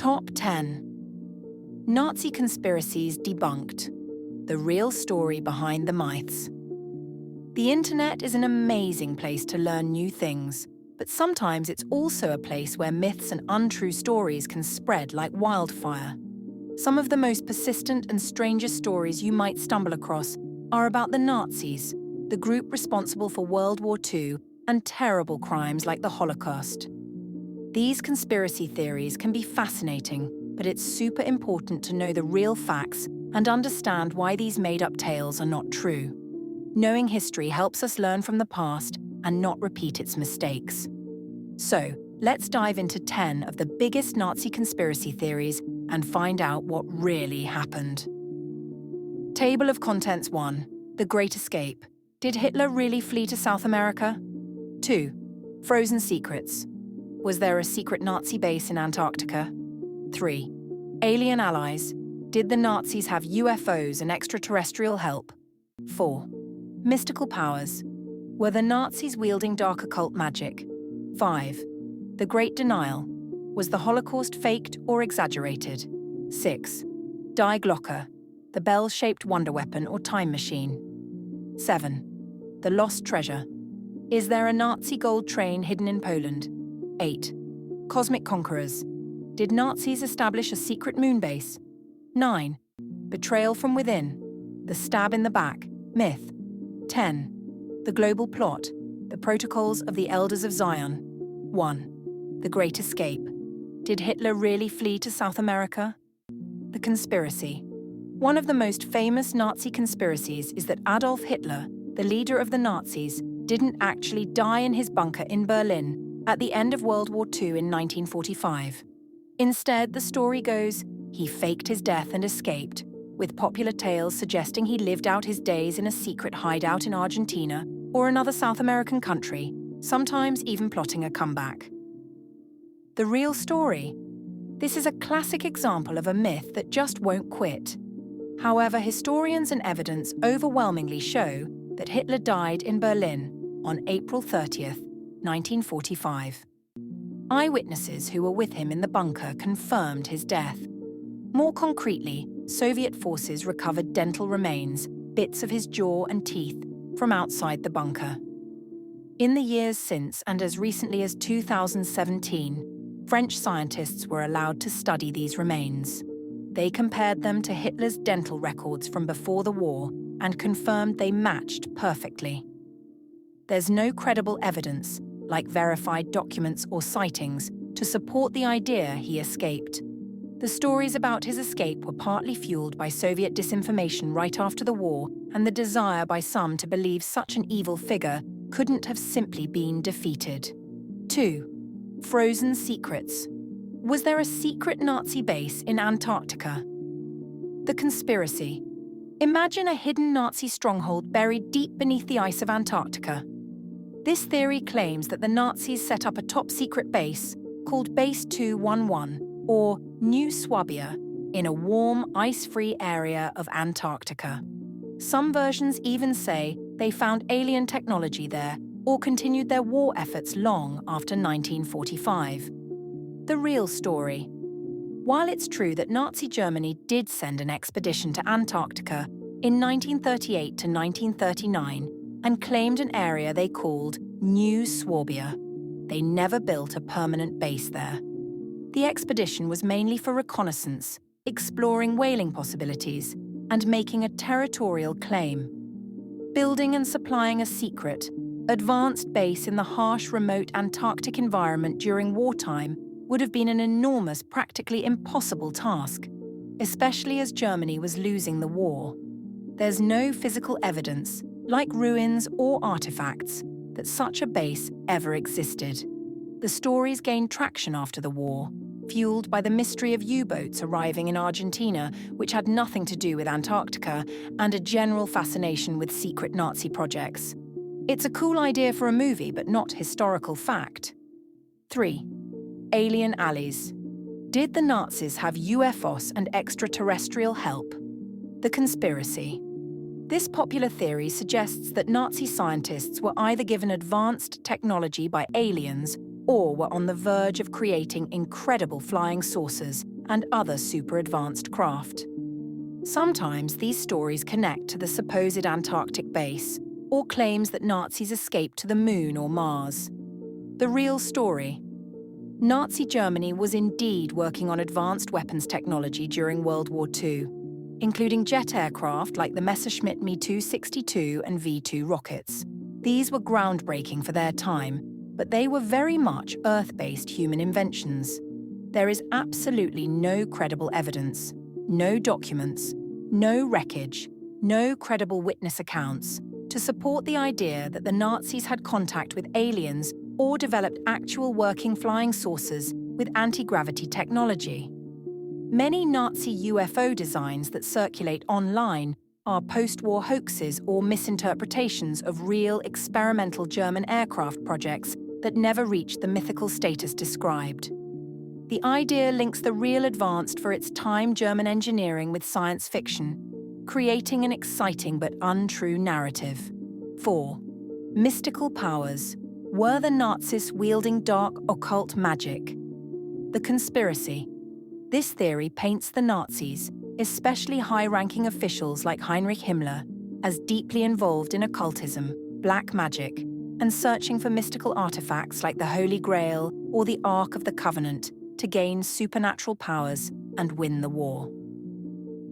Top 10. Nazi Conspiracies Debunked. The real story behind the myths. The internet is an amazing place to learn new things, but sometimes it's also a place where myths and untrue stories can spread like wildfire. Some of the most persistent and strangest stories you might stumble across are about the Nazis, the group responsible for World War II, and terrible crimes like the Holocaust. These conspiracy theories can be fascinating, but it's super important to know the real facts and understand why these made-up tales are not true. Knowing history helps us learn from the past and not repeat its mistakes. So, let's dive into 10 of the biggest Nazi conspiracy theories and find out what really happened. Table of Contents 1. The Great Escape. Did Hitler really flee to South America? 2. Frozen Secrets. Was there a secret Nazi base in Antarctica? 3. Alien allies. Did the Nazis have UFOs and extraterrestrial help? 4. Mystical powers. Were the Nazis wielding dark occult magic? 5. The Great Denial. Was the Holocaust faked or exaggerated? 6. Die Glocke. The bell-shaped wonder weapon or time machine. 7. The Lost Treasure. Is there a Nazi gold train hidden in Poland? 8. Cosmic Conquerors. Did Nazis establish a secret moon base? 9. Betrayal from Within. The stab in the back. Myth. 10. The Global Plot. The Protocols of the Elders of Zion. 1. The Great Escape. Did Hitler really flee to South America? The conspiracy. One of the most famous Nazi conspiracies is that Adolf Hitler, the leader of the Nazis, didn't actually die in his bunker in Berlin at the end of World War II in 1945. Instead, the story goes, he faked his death and escaped, with popular tales suggesting he lived out his days in a secret hideout in Argentina or another South American country, sometimes even plotting a comeback. The real story. This is a classic example of a myth that just won't quit. However, historians and evidence overwhelmingly show that Hitler died in Berlin on April 30th, 1945. Eyewitnesses who were with him in the bunker confirmed his death. More concretely, Soviet forces recovered dental remains, bits of his jaw and teeth, from outside the bunker. In the years since, and as recently as 2017, French scientists were allowed to study these remains. They compared them to Hitler's dental records from before the war and confirmed they matched perfectly. There's no credible evidence, like verified documents or sightings, to support the idea he escaped. The stories about his escape were partly fueled by Soviet disinformation right after the war and the desire by some to believe such an evil figure couldn't have simply been defeated. 2. Frozen Secrets. Was there a secret Nazi base in Antarctica? The conspiracy. Imagine a hidden Nazi stronghold buried deep beneath the ice of Antarctica. This theory claims that the Nazis set up a top-secret base called Base 211, or New Swabia, in a warm, ice-free area of Antarctica. Some versions even say they found alien technology there or continued their war efforts long after 1945. The real story. While it's true that Nazi Germany did send an expedition to Antarctica in 1938 to 1939 and claimed an area they called New Swabia, they never built a permanent base there. The expedition was mainly for reconnaissance, exploring whaling possibilities, and making a territorial claim. Building and supplying a secret, advanced base in the harsh, remote Antarctic environment during wartime would have been an enormous, practically impossible task, especially as Germany was losing the war. There's no physical evidence, like ruins or artifacts, that such a base ever existed. The stories gained traction after the war, fueled by the mystery of U-boats arriving in Argentina, which had nothing to do with Antarctica, and a general fascination with secret Nazi projects. It's a cool idea for a movie, but not historical fact. 3. Alien allies. Did the Nazis have UFOs and extraterrestrial help? The conspiracy. This popular theory suggests that Nazi scientists were either given advanced technology by aliens or were on the verge of creating incredible flying saucers and other super-advanced craft. Sometimes these stories connect to the supposed Antarctic base or claims that Nazis escaped to the Moon or Mars. The real story. Nazi Germany was indeed working on advanced weapons technology during World War II, including jet aircraft like the Messerschmitt Me 262 and V-2 rockets. These were groundbreaking for their time, but they were very much Earth-based human inventions. There is absolutely no credible evidence, no documents, no wreckage, no credible witness accounts to support the idea that the Nazis had contact with aliens or developed actual working flying saucers with anti-gravity technology. Many Nazi UFO designs that circulate online are post-war hoaxes or misinterpretations of real experimental German aircraft projects that never reached the mythical status described. The idea links the real advanced for its time German engineering with science fiction, creating an exciting but untrue narrative. 4. Mystical powers. Were the Nazis wielding dark occult magic? The conspiracy. This theory paints the Nazis, especially high-ranking officials like Heinrich Himmler, as deeply involved in occultism, black magic, and searching for mystical artifacts like the Holy Grail or the Ark of the Covenant to gain supernatural powers and win the war.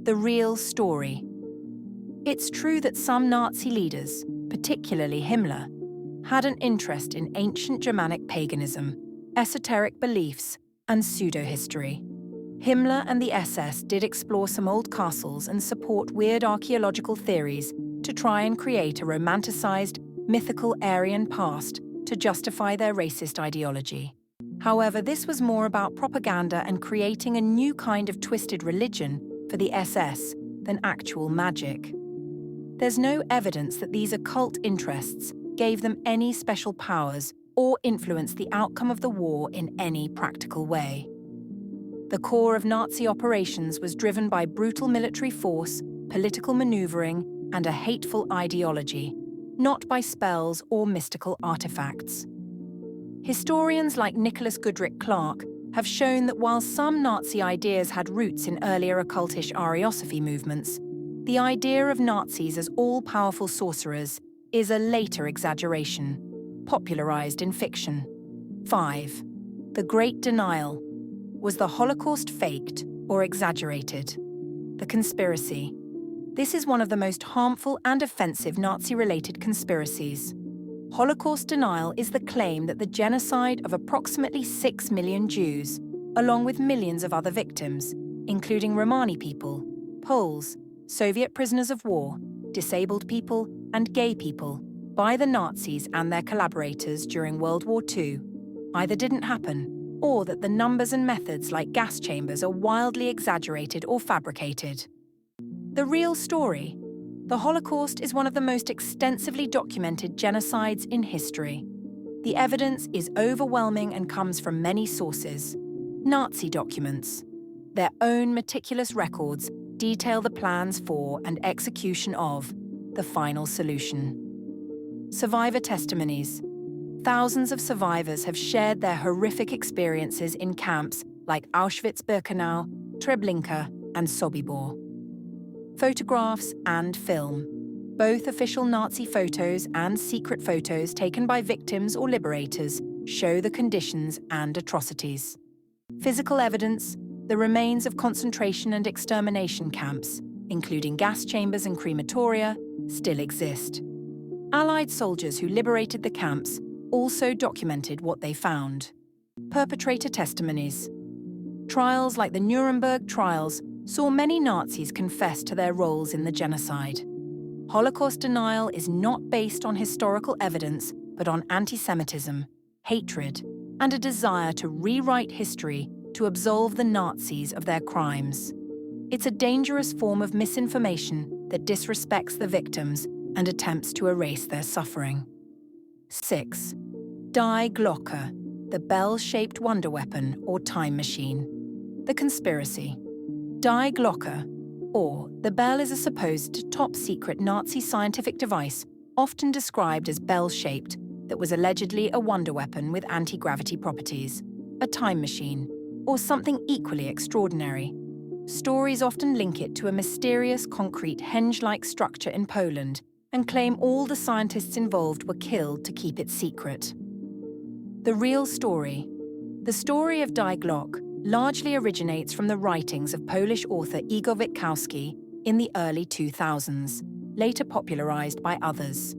The real story. It's true that some Nazi leaders, particularly Himmler, had an interest in ancient Germanic paganism, esoteric beliefs, and pseudo-history. Himmler and the SS did explore some old castles and support weird archaeological theories to try and create a romanticized, mythical Aryan past to justify their racist ideology. However, this was more about propaganda and creating a new kind of twisted religion for the SS than actual magic. There's no evidence that these occult interests gave them any special powers or influenced the outcome of the war in any practical way. The core of Nazi operations was driven by brutal military force, political maneuvering, and a hateful ideology, not by spells or mystical artifacts. Historians like Nicholas Goodrick Clark have shown that while some Nazi ideas had roots in earlier occultish Ariosophy movements, the idea of Nazis as all-powerful sorcerers is a later exaggeration, popularized in fiction. 5. The Great Denial. Was the Holocaust faked or exaggerated? The conspiracy. This is one of the most harmful and offensive Nazi-related conspiracies. Holocaust denial is the claim that the genocide of approximately 6 million Jews, along with millions of other victims, including Romani people, Poles, Soviet prisoners of war, disabled people, and gay people, by the Nazis and their collaborators during World War II, either didn't happen, or that the numbers and methods like gas chambers are wildly exaggerated or fabricated. The real story. The Holocaust is one of the most extensively documented genocides in history. The evidence is overwhelming and comes from many sources. Nazi documents. Their own meticulous records detail the plans for and execution of the final solution. Survivor testimonies. Thousands of survivors have shared their horrific experiences in camps like Auschwitz-Birkenau, Treblinka, and Sobibor. Photographs and film. Both official Nazi photos and secret photos taken by victims or liberators show the conditions and atrocities. Physical evidence. The remains of concentration and extermination camps, including gas chambers and crematoria, still exist. Allied soldiers who liberated the camps also documented what they found. Perpetrator testimonies. Trials like the Nuremberg trials saw many Nazis confess to their roles in the genocide. Holocaust denial is not based on historical evidence, but on anti-Semitism, hatred, and a desire to rewrite history to absolve the Nazis of their crimes. It's a dangerous form of misinformation that disrespects the victims and attempts to erase their suffering. 6. Die Glocke, the bell-shaped wonder weapon or time machine. The conspiracy. Die Glocke, or the bell, is a supposed top-secret Nazi scientific device, often described as bell-shaped, that was allegedly a wonder weapon with anti-gravity properties, a time machine. or something equally extraordinary. Stories often link it to a mysterious concrete henge-like structure in Poland and claim all the scientists involved were killed to keep it secret. The real story. The story of Die Glocke largely originates from the writings of Polish author Igor Witkowski in the early 2000s, later popularized by others.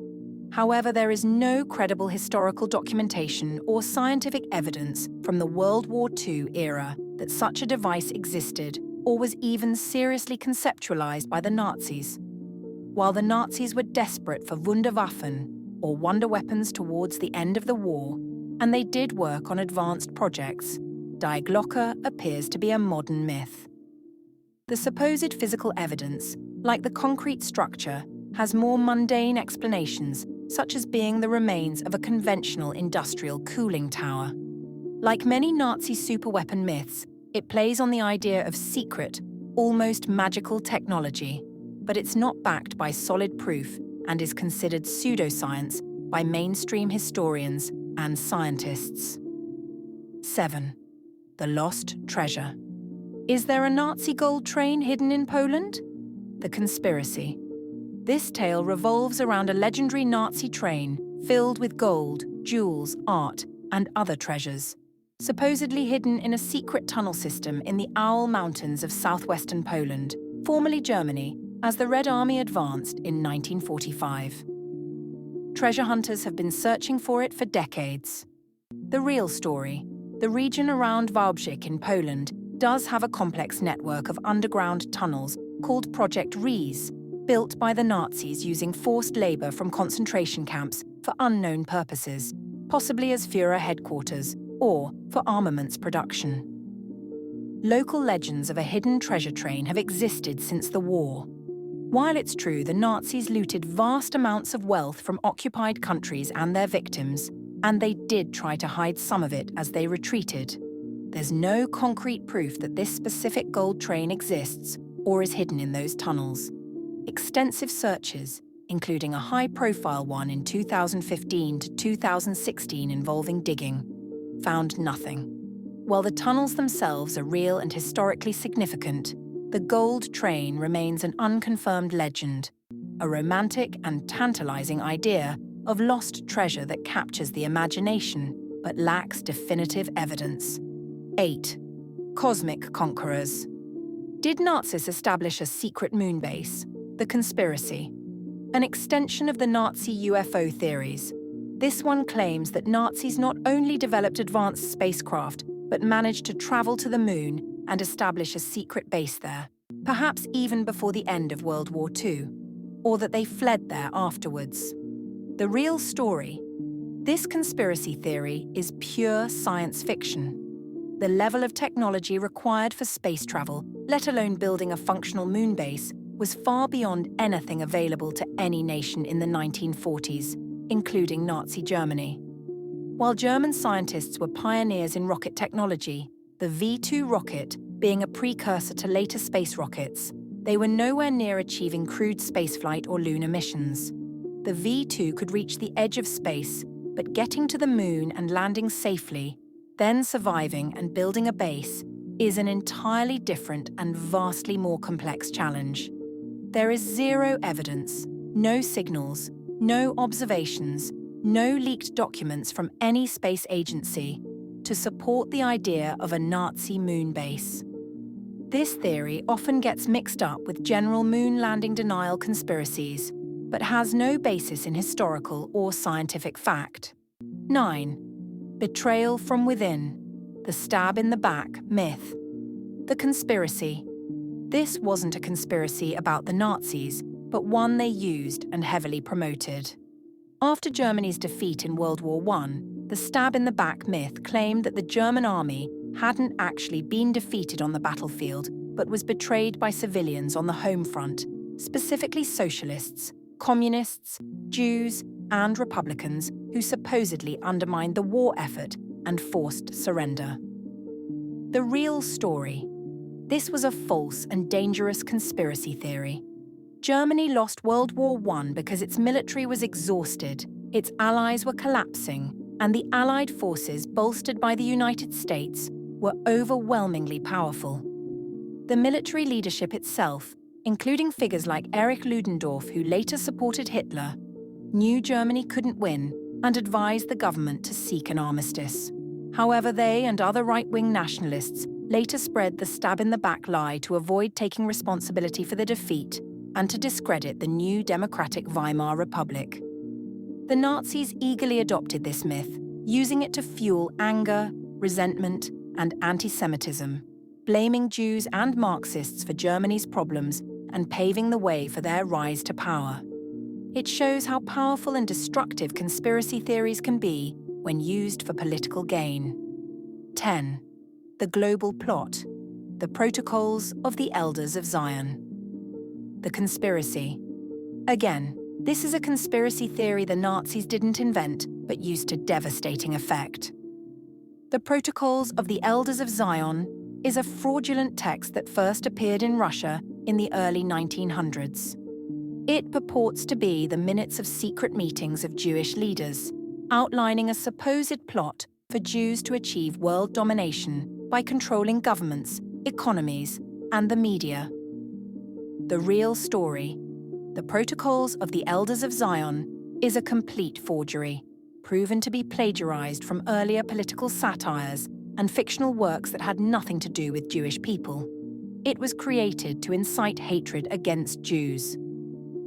However, there is no credible historical documentation or scientific evidence from the World War II era that such a device existed or was even seriously conceptualized by the Nazis. While the Nazis were desperate for Wunderwaffen, or wonder weapons towards the end of the war, and they did work on advanced projects, Die Glocke appears to be a modern myth. The supposed physical evidence, like the concrete structure, has more mundane explanations, such as being the remains of a conventional industrial cooling tower. Like many Nazi superweapon myths, it plays on the idea of secret, almost magical technology, but it's not backed by solid proof and is considered pseudoscience by mainstream historians and scientists. 7. The lost treasure. Is there a Nazi gold train hidden in Poland? The conspiracy. This tale revolves around a legendary Nazi train filled with gold, jewels, art, and other treasures, supposedly hidden in a secret tunnel system in the Owl Mountains of southwestern Poland, formerly Germany, as the Red Army advanced in 1945. Treasure hunters have been searching for it for decades. The real story. The region around Wałbrzych in Poland does have a complex network of underground tunnels called Project Ries, built by the Nazis using forced labor from concentration camps for unknown purposes, possibly as Führer headquarters or for armaments production. Local legends of a hidden treasure train have existed since the war. While it's true the Nazis looted vast amounts of wealth from occupied countries and their victims, and they did try to hide some of it as they retreated, there's no concrete proof that this specific gold train exists or is hidden in those tunnels. Extensive searches, including a high-profile one in 2015 to 2016 involving digging, found nothing. While the tunnels themselves are real and historically significant, the gold train remains an unconfirmed legend, a romantic and tantalizing idea of lost treasure that captures the imagination but lacks definitive evidence. 8. Cosmic conquerors. Did Nazis establish a secret moon base? The conspiracy. An extension of the Nazi UFO theories. This one claims that Nazis not only developed advanced spacecraft, but managed to travel to the moon and establish a secret base there, perhaps even before the end of World War II, or that they fled there afterwards. The real story. This conspiracy theory is pure science fiction. The level of technology required for space travel, let alone building a functional moon base, was far beyond anything available to any nation in the 1940s, including Nazi Germany. While German scientists were pioneers in rocket technology, the V-2 rocket being a precursor to later space rockets, they were nowhere near achieving crewed spaceflight or lunar missions. The V-2 could reach the edge of space, but getting to the moon and landing safely, then surviving and building a base, is an entirely different and vastly more complex challenge. There is zero evidence, no signals, no observations, no leaked documents from any space agency to support the idea of a Nazi moon base. This theory often gets mixed up with general moon landing denial conspiracies, but has no basis in historical or scientific fact. 9. Betrayal from within. The stab in the back myth. The conspiracy. This wasn't a conspiracy about the Nazis, but one they used and heavily promoted. After Germany's defeat in World War I, the stab in the back myth claimed that the German army hadn't actually been defeated on the battlefield, but was betrayed by civilians on the home front, specifically socialists, communists, Jews, and Republicans who supposedly undermined the war effort and forced surrender. The real story. This was a false and dangerous conspiracy theory. Germany lost World War I because its military was exhausted, its allies were collapsing, and the Allied forces, bolstered by the United States, were overwhelmingly powerful. The military leadership itself, including figures like Erich Ludendorff, who later supported Hitler, knew Germany couldn't win and advised the government to seek an armistice. However, they and other right-wing nationalists later spread the stab-in-the-back lie to avoid taking responsibility for the defeat and to discredit the new democratic Weimar Republic. The Nazis eagerly adopted this myth, using it to fuel anger, resentment, and anti-Semitism, blaming Jews and Marxists for Germany's problems and paving the way for their rise to power. It shows how powerful and destructive conspiracy theories can be when used for political gain. 10. The Global Plot. The Protocols of the Elders of Zion. The conspiracy. Again, this is a conspiracy theory the Nazis didn't invent, but used to devastating effect. The Protocols of the Elders of Zion is a fraudulent text that first appeared in Russia in the early 1900s. It purports to be the minutes of secret meetings of Jewish leaders, outlining a supposed plot for Jews to achieve world domination by controlling governments, economies, and the media. The real story, the Protocols of the Elders of Zion, is a complete forgery, proven to be plagiarized from earlier political satires and fictional works that had nothing to do with Jewish people. It was created to incite hatred against Jews.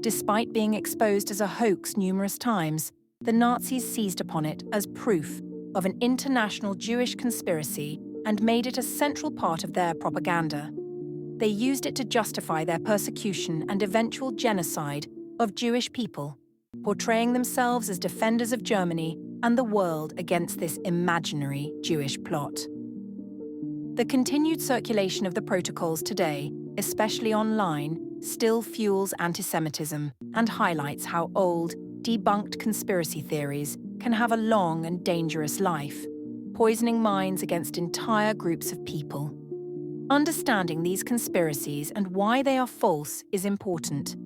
Despite being exposed as a hoax numerous times, the Nazis seized upon it as proof of an international Jewish conspiracy and made it a central part of their propaganda. They used it to justify their persecution and eventual genocide of Jewish people, portraying themselves as defenders of Germany and the world against this imaginary Jewish plot. The continued circulation of the protocols today, especially online, still fuels anti-Semitism and highlights how old, debunked conspiracy theories can have a long and dangerous life, poisoning minds against entire groups of people. Understanding these conspiracies and why they are false is important.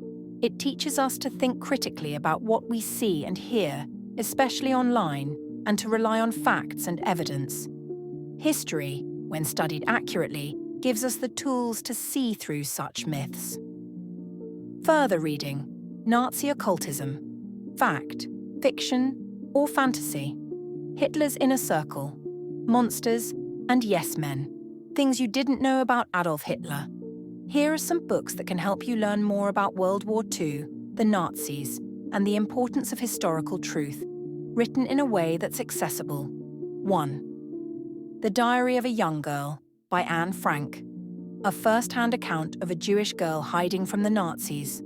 It teaches us to think critically about what we see and hear, especially online, and to rely on facts and evidence. History, when studied accurately, gives us the tools to see through such myths. Further reading: Nazi occultism. Fact, fiction, or fantasy? Hitler's inner circle, monsters, and yes men. Things you didn't know about Adolf Hitler. Here are some books that can help you learn more about World War II, the Nazis, and the importance of historical truth, written in a way that's accessible. 1. The Diary of a Young Girl, by Anne Frank. A first-hand account of a Jewish girl hiding from the Nazis.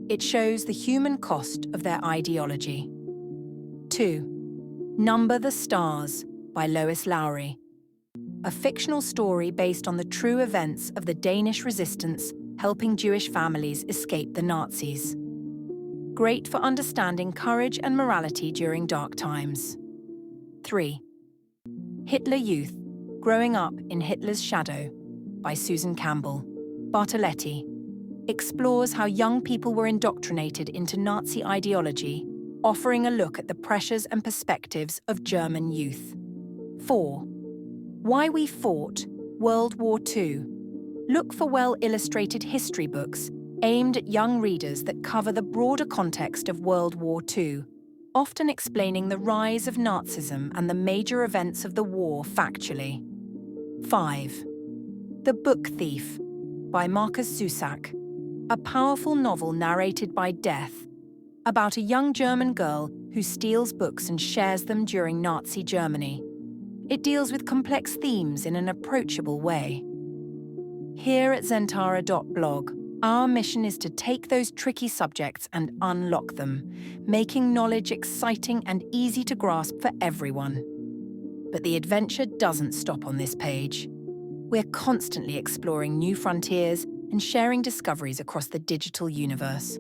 It shows the human cost of their ideology. 2. Number the Stars, by Lois Lowry. A fictional story based on the true events of the Danish resistance helping Jewish families escape the Nazis. Great for understanding courage and morality during dark times. 3. Hitler Youth, Growing Up in Hitler's Shadow, by Susan Campbell. Bartoletti explores how young people were indoctrinated into Nazi ideology, offering a look at the pressures and perspectives of German youth. 4. Why We Fought, World War II. Look for well-illustrated history books aimed at young readers that cover the broader context of World War II, often explaining the rise of Nazism and the major events of the war factually. 5. The Book Thief, by Marcus Zusak. A powerful novel narrated by Death, about a young German girl who steals books and shares them during Nazi Germany. It deals with complex themes in an approachable way. Here at Zentara.blog, our mission is to take those tricky subjects and unlock them, making knowledge exciting and easy to grasp for everyone. But the adventure doesn't stop on this page. We're constantly exploring new frontiers and sharing discoveries across the digital universe.